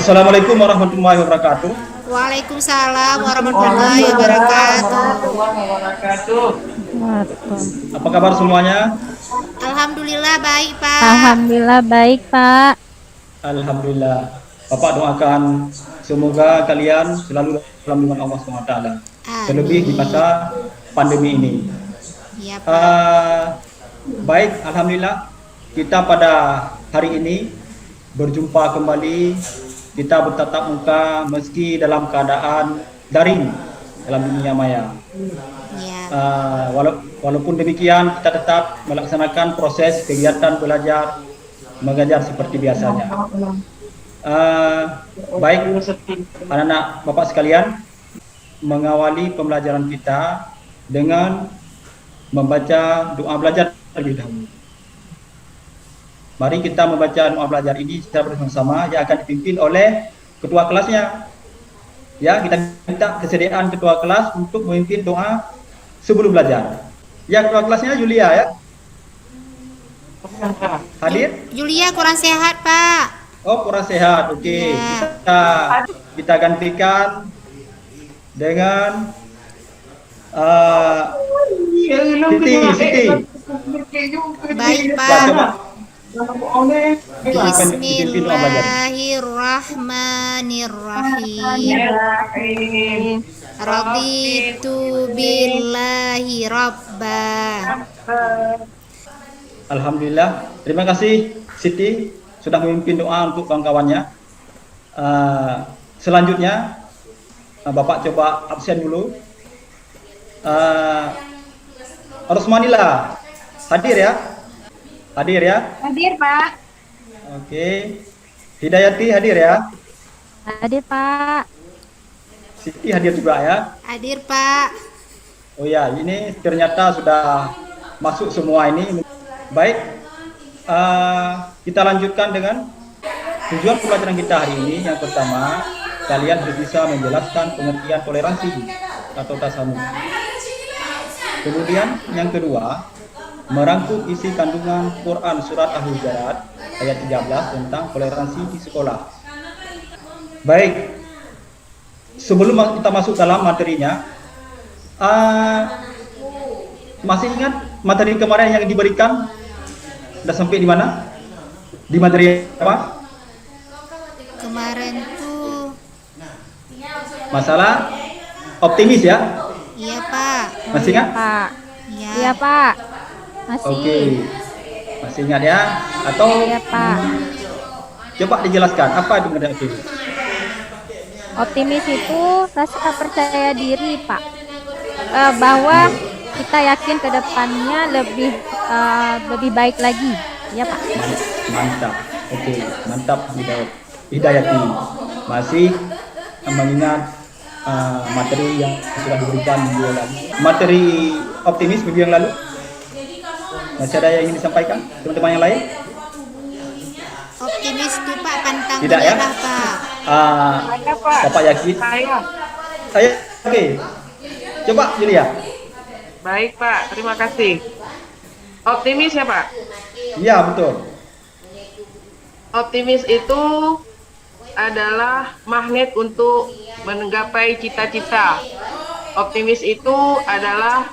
Assalamualaikum warahmatullahi wabarakatuh. Waalaikumsalam warahmatullahi wabarakatuh. Apa kabar semuanya? Alhamdulillah baik, Pak. Alhamdulillah baik, Pak. Alhamdulillah. Bapak doakan semoga kalian selalu dalam lindungan Allah SWT. Terlebih di Amin. masa pandemi ini. Ya, Pak. Uh, Baik, alhamdulillah kita pada hari ini berjumpa kembali. Kita bertatap muka meski dalam keadaan daring dalam dunia maya. Ya. Walaupun demikian kita tetap melaksanakan proses kegiatan belajar mengajar seperti biasanya. Baik anak-anak Bapak sekalian, mengawali pembelajaran kita dengan membaca doa belajar terlebih dahulu. Mari kita membaca doa belajar ini secara bersama-sama yang akan dipimpin oleh ketua kelasnya. Ya, kita minta kesediaan ketua kelas untuk memimpin doa sebelum belajar. Ya, ketua kelasnya Julia ya. Hadir? Julia kurang sehat, Pak. Oh, kurang sehat. Oke. Ya. Kita gantikan dengan Siti. Baik, Ya, Pak. coba. Bismillahirrahmanirrahim. Raditu billahi rabba. Alhamdulillah. Terima kasih Siti sudah memimpin doa untuk kawan-kawannya. Selanjutnya Bapak coba absen dulu. Rosmanila hadir ya? Hadir ya? Hadir, Pak. Oke. Hidayati hadir ya? Hadir, Pak. Siti hadir juga ya? Hadir, Pak. Oh ya, ini ternyata sudah masuk semua ini. Baik, kita lanjutkan dengan tujuan pembelajaran kita hari ini. Yang pertama, kalian harus bisa menjelaskan pengertian toleransi atau tasamuh. Kemudian yang kedua, merangkum isi kandungan Quran Surat Al-Hujurat ayat 13 tentang toleransi di sekolah. Baik, sebelum kita masuk dalam materinya, masih ingat materi kemarin yang diberikan? Sudah sampai di mana? Di materi apa? Kemarin tuh. Masalah optimis ya? Iya, Pak. Masih ingat? Pak. Iya. Iya, Pak. Masih. Oke. Masih ingat ya? Atau Iya, Pak. coba dijelaskan apa itu mengenai optimis? Optimis itu rasa percaya diri, Pak. Bahwa kita yakin ke depannya lebih baik lagi. Ya, Pak. Mantap. Oke, mantap Hidayati. Masih mengingat materi yang sudah diberikan minggu yang lalu. Materi optimis minggu yang lalu. Masih ada yang ingin disampaikan teman-teman yang lain? Optimis tuh, Pak, pantang Tidak ya? menyerah, Pak. Bapak yakin? Saya oke. Coba Julia. Baik, Pak. Terima kasih. Optimis ya, Pak? Iya, betul. Optimis itu adalah magnet untuk menggapai cita-cita. Optimis itu adalah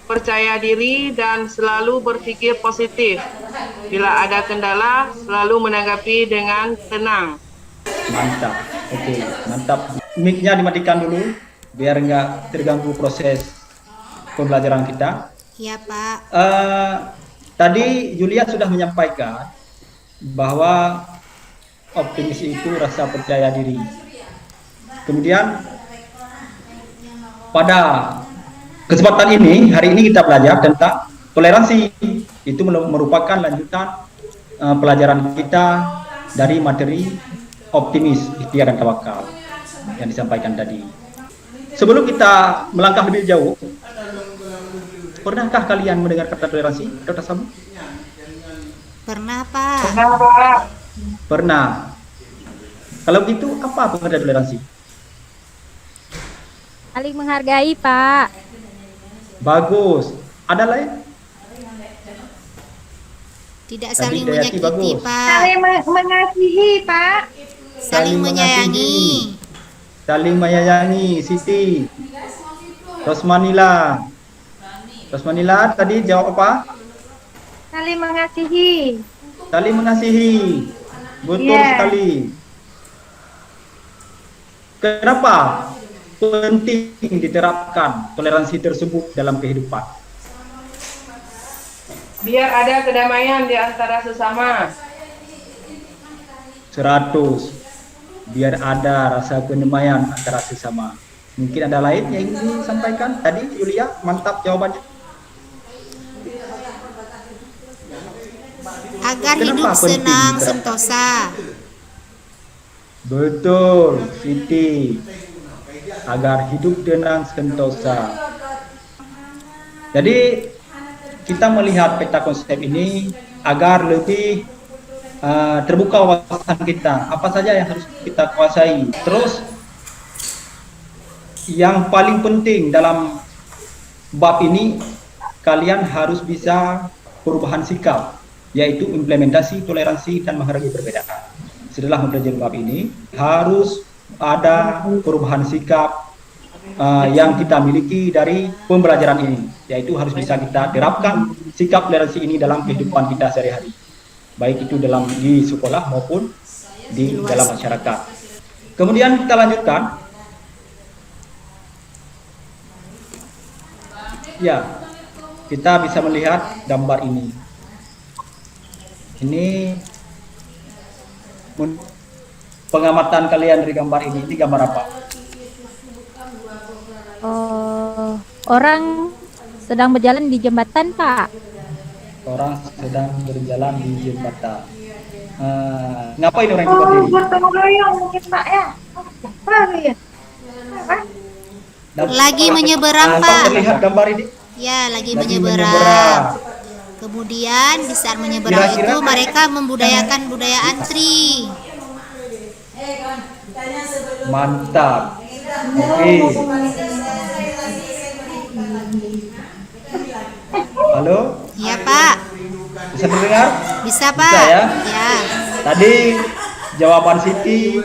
percaya diri dan selalu berpikir positif. Bila ada kendala, selalu menanggapi dengan tenang. Mantap. Oke, mantap. Mic-nya dimatikan dulu biar nggak terganggu proses pembelajaran kita. Iya, Pak. Tadi Julia sudah menyampaikan bahwa optimis itu rasa percaya diri. Kemudian pada kesempatan ini, hari ini kita belajar tentang toleransi. Itu merupakan lanjutan pelajaran kita dari materi optimis, ikhtiar dan tawakal yang disampaikan tadi. Sebelum kita melangkah lebih jauh, pernahkah kalian mendengar kata toleransi atau tasamuh? Pernah, Pak. Pernah. Kalau begitu, apa pengertian toleransi? Saling menghargai, Pak. Bagus. Ada lain? Tidak Tadi saling Hidayati menyakiti, bagus. Pak. Saling mengasihi, Pak. Saling menyayangi. Saling menyayangi, Siti. Rosmanila. Rosmanila tadi jawab apa? Saling mengasihi. Saling mengasihi. Betul Iya. sekali. Kenapa penting diterapkan toleransi tersebut dalam kehidupan? Biar ada kedamaian di antara sesama. 100. Biar ada rasa kedamaian antara sesama. Mungkin ada lain yang ingin disampaikan? Tadi Yulia, mantap jawabannya. Agar Kenapa hidup penting senang diterapkan? sentosa. Betul, Siti. Agar hidup tenang sentosa. Jadi kita melihat peta konsep ini agar lebih terbuka wawasan kita. Apa saja yang harus kita kuasai. Terus yang paling penting dalam bab ini, kalian harus bisa perubahan sikap, yaitu implementasi toleransi dan menghargai perbedaan. Setelah mempelajari bab ini, harus ada perubahan sikap yang kita miliki dari pembelajaran ini, yaitu harus bisa kita terapkan sikap toleransi ini dalam kehidupan kita sehari-hari, baik itu di sekolah maupun di dalam masyarakat. Kemudian kita lanjutkan. Ya, kita bisa melihat gambar ini. Ini pengamatan kalian dari gambar ini gambar apa? Oh, orang sedang berjalan di jembatan, Pak. Orang sedang berjalan di jembatan. Ngapain orang itu berdiri? Bertemu royong mungkin, Pak, ya. Apa ya? Apa? Lagi menyeberang, Apa Pak. terlihat gambar ini? Ya, lagi Lagi menyeberang. Kemudian di saat menyeberang Kira-kira itu mereka membudayakan budaya antri. Mantap. Oke. Halo, Ya, Pak. bisa terdengar? Bisa, Pak. Bisa ya? Ya. Tadi jawaban Siti,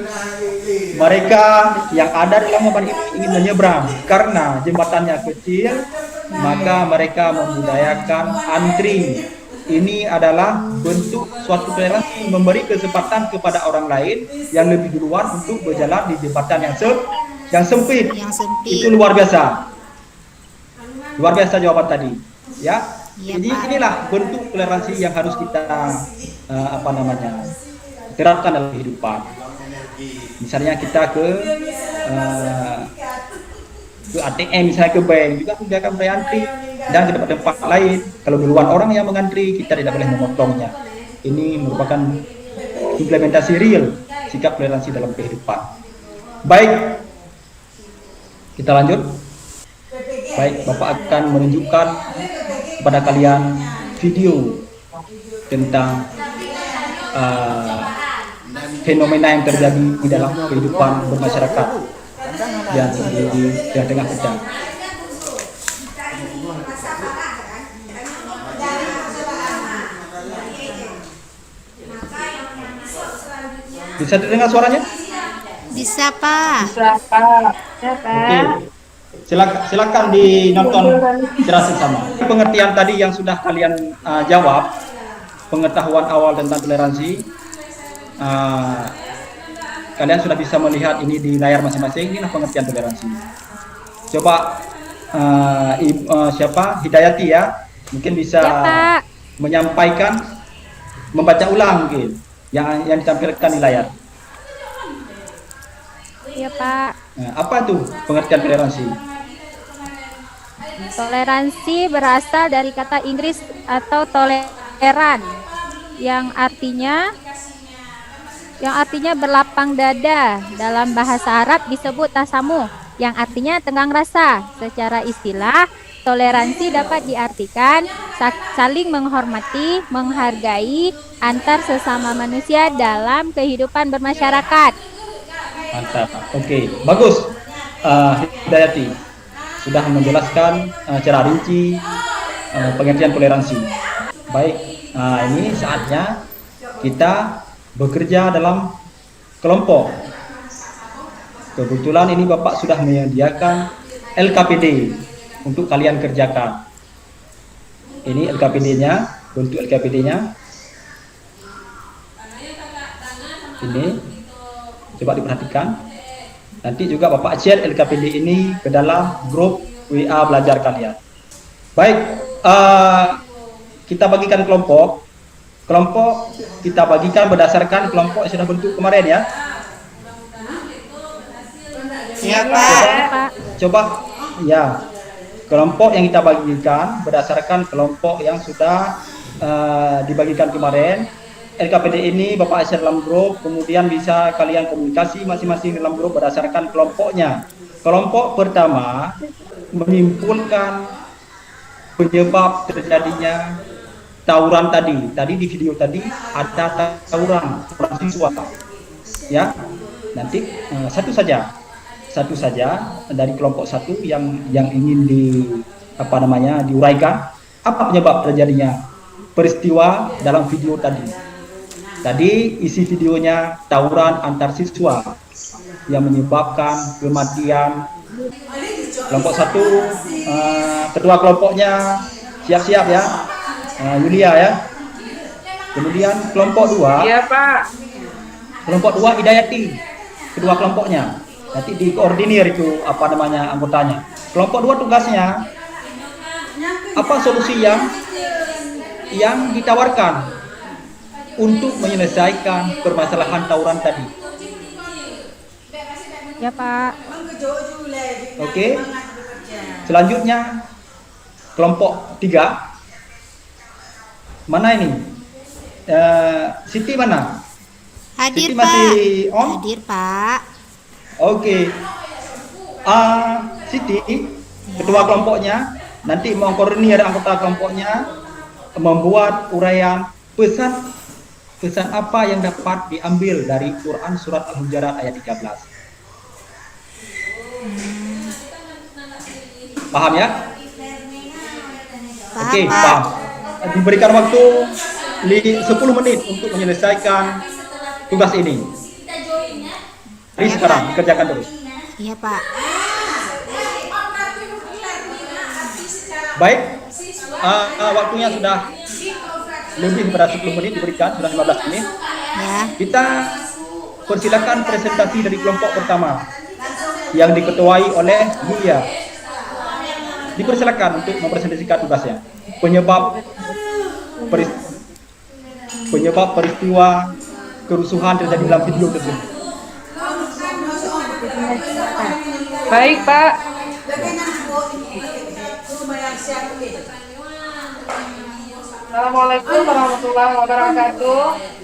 mereka yang ada di dalam gambar ini ingin menyeberang karena jembatannya kecil, maka mereka membudayakan antri. Ini adalah bentuk suatu toleransi, memberi kesempatan kepada orang lain yang lebih duluan untuk berjalan di jembatan yang sempit. Yang sempit. Itu luar biasa. Luar biasa jawaban tadi. Ya. Iya, Jadi Pak. inilah bentuk toleransi yang harus kita terapkan dalam kehidupan. Misalnya kita ke ATM, misalnya ke bank, juga kita akan berantri, dan ke tempat lain. Kalau duluan orang yang mengantri, kita tidak boleh memotongnya. Ini merupakan implementasi real sikap toleransi dalam kehidupan. Baik, kita lanjut. Baik, Bapak akan menunjukkan kepada kalian video tentang fenomena yang terjadi di dalam kehidupan bermasyarakat yang di tengah kita. Bisa terdengar suaranya? Bisa, Pak. Bisa, Pak. Ya, Oke. Pak. Silakan dinonton secara seksama. Pengertian tadi yang sudah kalian jawab, pengetahuan awal tentang toleransi, kalian sudah bisa melihat ini di layar masing-masing. Inilah pengertian toleransi. Coba siapa Hidayati ya, mungkin bisa Ya, Pak. menyampaikan, membaca ulang mungkin yang ditampilkan di layar. Ya, Pak. Nah, apa tuh pengertian toleransi? Toleransi berasal dari kata Inggris atau toleran yang artinya berlapang dada. Dalam bahasa Arab disebut tasamuh yang artinya tenggang rasa. Secara istilah, toleransi dapat diartikan saling menghormati, menghargai antar sesama manusia dalam kehidupan bermasyarakat. Mantap. Oke, bagus. Hidayati sudah menjelaskan secara rinci pengertian toleransi. Baik, Nah, ini saatnya kita bekerja dalam kelompok. Kebetulan ini Bapak sudah menyediakan LKPD untuk kalian kerjakan. Ini LKPD-nya, bentuk LKPD-nya. Ini, coba diperhatikan. Nanti juga Bapak share LKPD ini ke dalam grup WA belajar kalian. Baik, kita bagikan kelompok. Kelompok kita bagikan berdasarkan kelompok yang sudah bentuk kemarin ya. Ya, Pak. Pak. Coba ya, kelompok yang kita bagikan berdasarkan kelompok yang sudah dibagikan kemarin. LKPD ini Bapak share dalam grup, kemudian bisa kalian komunikasi masing-masing dalam grup berdasarkan kelompoknya. Kelompok pertama menyimpulkan penyebab terjadinya tawuran tadi. Tadi di video tadi ada tawuran siswa. Ya, nanti satu saja dari kelompok satu yang ingin diuraikan apa penyebab terjadinya peristiwa dalam video tadi. Tadi isi videonya tawuran antar siswa yang menyebabkan kematian. Kelompok satu, ketua kelompoknya siap-siap ya, Yulia ya. Kemudian kelompok dua, Iya, Pak. kelompok dua Hidayati, kedua kelompoknya. Nanti dikoordinir itu anggotanya. Kelompok dua tugasnya apa solusi yang ditawarkan untuk menyelesaikan permasalahan tawuran tadi. Ya, Pak. Oke. Selanjutnya kelompok 3. Mana ini? Siti mana? Hadir, Siti masih Pak. on? Hadir, Pak. Oke. Siti, ketua kelompoknya, nanti mengkoordinir anggota kelompoknya membuat uraian pesan apa yang dapat diambil dari Quran surat Al-Hujurat ayat 13. Paham ya? Paham, Oke, Pak. paham. Diberikan waktu 10 menit untuk menyelesaikan tugas ini. Jadi sekarang dikerjakan terus. Iya, Pak. Baik, waktunya sudah lebih dari 10 menit diberikan, sudah 15 menit. Ya. Kita persilakan presentasi dari kelompok pertama yang diketuai oleh Yulia. Dipersilakan untuk mempresentasikan tugasnya. Penyebab peristiwa kerusuhan terjadi dalam video tersebut. Baik, Pak. Assalamualaikum warahmatullahi wabarakatuh.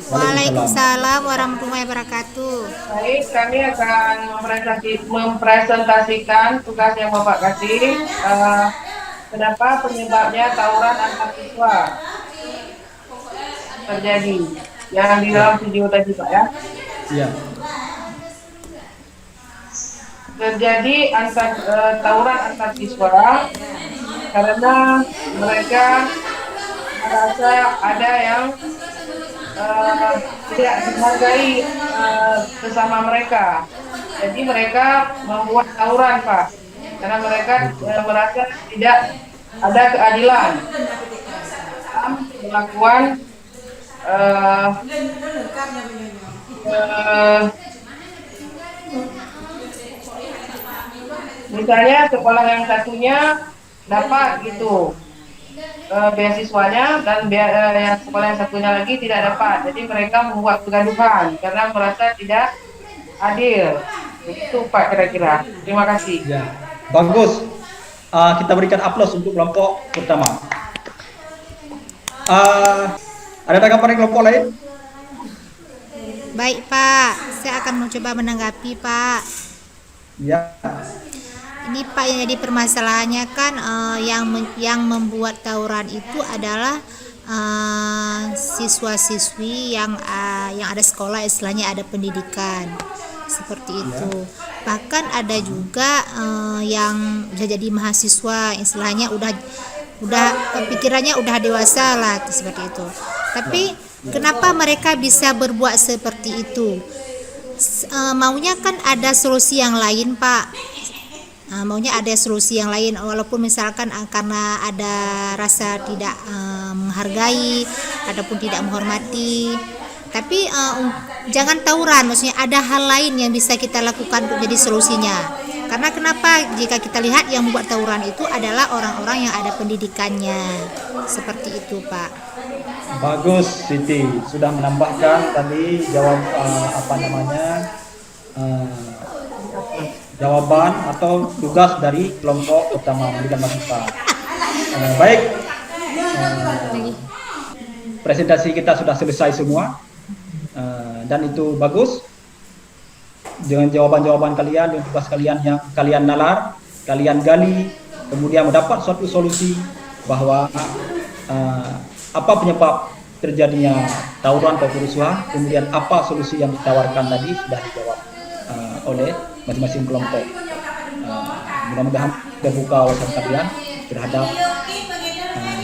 Waalaikumsalam warahmatullahi wabarakatuh. Baik, kami akan mempresentasikan tugas yang Bapak kasih. Kenapa penyebabnya tawuran antar siswa terjadi yang di dalam video tadi, Pak ya. Iya. Terjadi tawuran antar siswa karena mereka merasa ada yang tidak dihargai sesama mereka. Jadi mereka membuat tawuran, Pak, karena mereka merasa tidak ada keadilan dalam perlakuan misalnya sekolah yang satunya dapat gitu beasiswanya dan yang sekolah yang satunya lagi tidak dapat. Jadi mereka membuat kegaduhan karena merasa tidak adil. Itu Pak kira-kira. Terima kasih. Ya, bagus. Kita berikan aplaus untuk kelompok pertama. Ada tanggapan dari kelompok lain? Baik, Pak. Saya akan mencoba menanggapi, Pak. Ya. Ini Pak, yang jadi permasalahannya kan yang membuat tawuran itu adalah siswa-siswi yang ada sekolah, istilahnya ada pendidikan seperti itu. Bahkan ada juga yang bisa jadi mahasiswa, istilahnya udah pikirannya udah dewasa lah seperti itu. Tapi kenapa mereka bisa berbuat seperti itu? Maunya kan ada solusi yang lain, Pak. Maunya ada solusi yang lain, walaupun misalkan karena ada rasa tidak menghargai ataupun tidak menghormati. Tapi jangan tawuran, maksudnya ada hal lain yang bisa kita lakukan untuk jadi solusinya. Karena kenapa jika kita lihat yang membuat tawuran itu adalah orang-orang yang ada pendidikannya. Seperti itu, Pak. Bagus, Siti sudah menambahkan tadi jawaban atau tugas dari kelompok pertama memberikan masukan. Baik, presentasi kita sudah selesai semua, dan itu bagus. Dengan jawaban-jawaban kalian, dengan tugas kalian yang kalian nalar, kalian gali, kemudian mendapat suatu solusi bahwa apa penyebab terjadinya tawuran atau kerusuhan, kemudian apa solusi yang ditawarkan tadi sudah dijawab oleh masing-masing kelompok. Mudah-mudahan terbuka wawasan kalian terhadap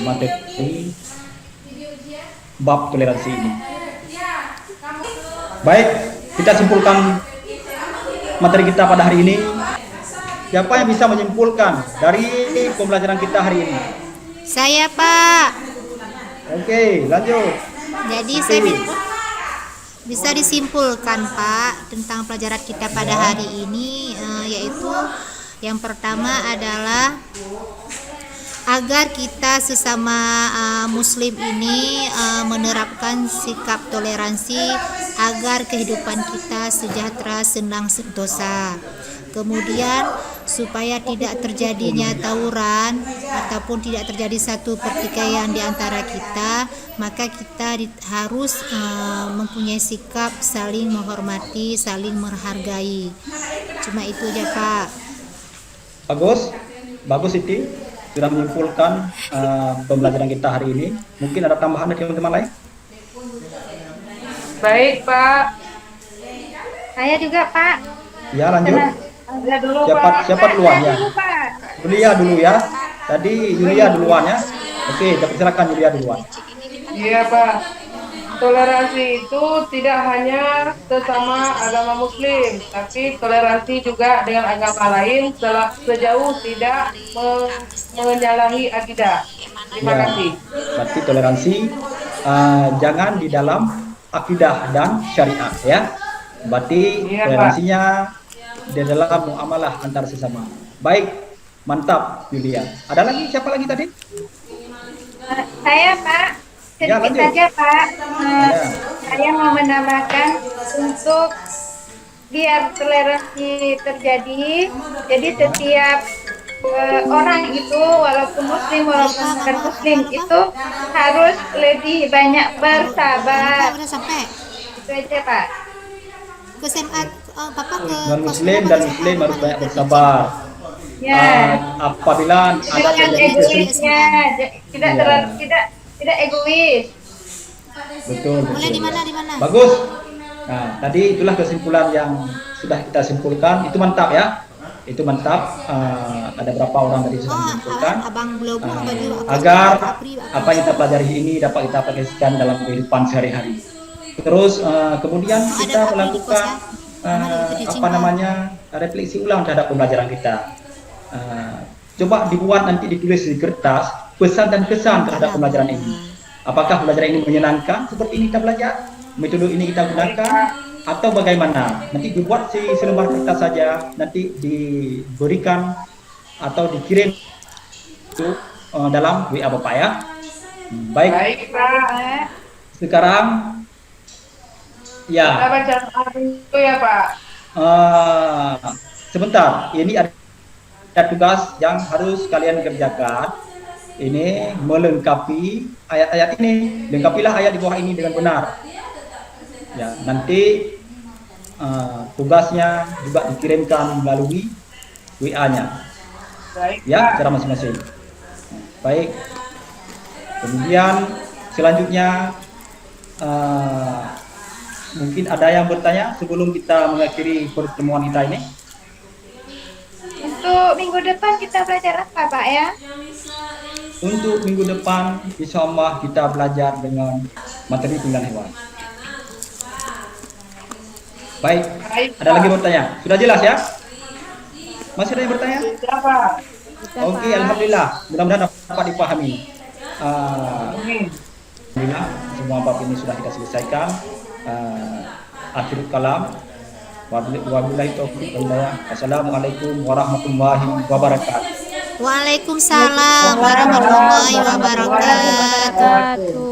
materi bab toleransi ini. Baik, kita simpulkan materi kita pada hari ini. Siapa yang bisa menyimpulkan dari pembelajaran kita hari ini? Saya, Pak. Oke, lanjut. Jadi saya bisa disimpulkan, Pak, tentang pelajaran kita pada hari ini, yaitu yang pertama adalah agar kita sesama muslim ini menerapkan sikap toleransi agar kehidupan kita sejahtera, senang, sentosa. Kemudian supaya tidak terjadinya tawuran ataupun tidak terjadi satu pertikaian di antara kita, maka kita harus mempunyai sikap saling menghormati, saling menghargai. Cuma itu aja, Pak. Bagus Siti sudah menyimpulkan pembelajaran kita hari ini. Mungkin ada tambahan dari teman-teman lain? Baik, Pak. Saya juga, Pak. Ya, lanjut. Saya dulu, Pak. Siapa duluan ya? Pak. Yulia dulu ya. Tadi Yulia duluan ya. Oke, silakan Yulia duluan. Iya, Pak. Toleransi itu tidak hanya sesama agama muslim, tapi toleransi juga dengan agama lain sejauh tidak menyalahi akidah. Terima kasih. Berarti toleransi jangan di dalam akidah dan syariat ya. Berarti toleransinya di dalam muamalah antar sesama. Baik, mantap Yulia. Ada lagi, siapa lagi tadi? Saya, Pak. Ya, Sedikit lanjut. saja, Pak. Ya. Saya mau menambahkan untuk biar toleransi terjadi. Jadi setiap orang itu walaupun muslim walaupun bukan muslim itu harus lebih banyak bersabar. Udah sampai Itu aja, Pak. ke SMA, Bapak ke Non muslim dan muslim harus banyak bersabar. Ya. Apabila ada Jangan terjadi egoisnya, tidak Ya. terlalu tidak egois. betul. mulai di mana? Bagus. Nah, tadi itulah kesimpulan yang sudah kita simpulkan. Itu mantap ya. Itu mantap. Ada berapa orang tadi sudah menyimpulkan. Abang belum Agar apa yang kita pelajari ini dapat kita aplikasikan dalam kehidupan sehari-hari. Terus kemudian kita melakukan refleksi ulang terhadap pembelajaran kita. Coba dibuat, nanti ditulis di kertas pesan dan kesan terhadap pembelajaran ini. Apakah pembelajaran ini menyenangkan seperti ini kita belajar, metode ini kita gunakan, atau bagaimana? Nanti dibuat selembar kertas saja, nanti diberikan atau dikirim itu dalam WA Bapak ya. Baik. Baik, Pak. Sekarang Kita ya. baca itu ya, Pak. Sebentar, ini ada tugas yang harus kalian kerjakan. Ini melengkapi ayat-ayat ini. Lengkapilah ayat di bawah ini dengan benar. Ya, nanti tugasnya juga dikirimkan melalui WA-nya. Baik, Ya, Pak. cara masing-masing. Baik. Kemudian selanjutnya mungkin ada yang bertanya sebelum kita mengakhiri pertemuan kita ini. Untuk minggu depan kita belajar apa, Pak ya? Untuk minggu depan, insya Allah kita belajar dengan materi pilihan hewan. Baik, Baik, ada Pak. lagi bertanya? Sudah jelas ya? Masih ada yang bertanya? Sudah, Pak. Sudah, Oke, Pak. alhamdulillah. Mudah-mudahan dapat dipahami. Ah, Amin. Alhamdulillah, semua bab ini sudah kita selesaikan. Akhir kalam. Wabillahi taufiq wal hidayah. Assalamualaikum warahmatullahi wabarakatuh. Waalaikumsalam warahmatullahi wabarakatuh. Wabarakatuh.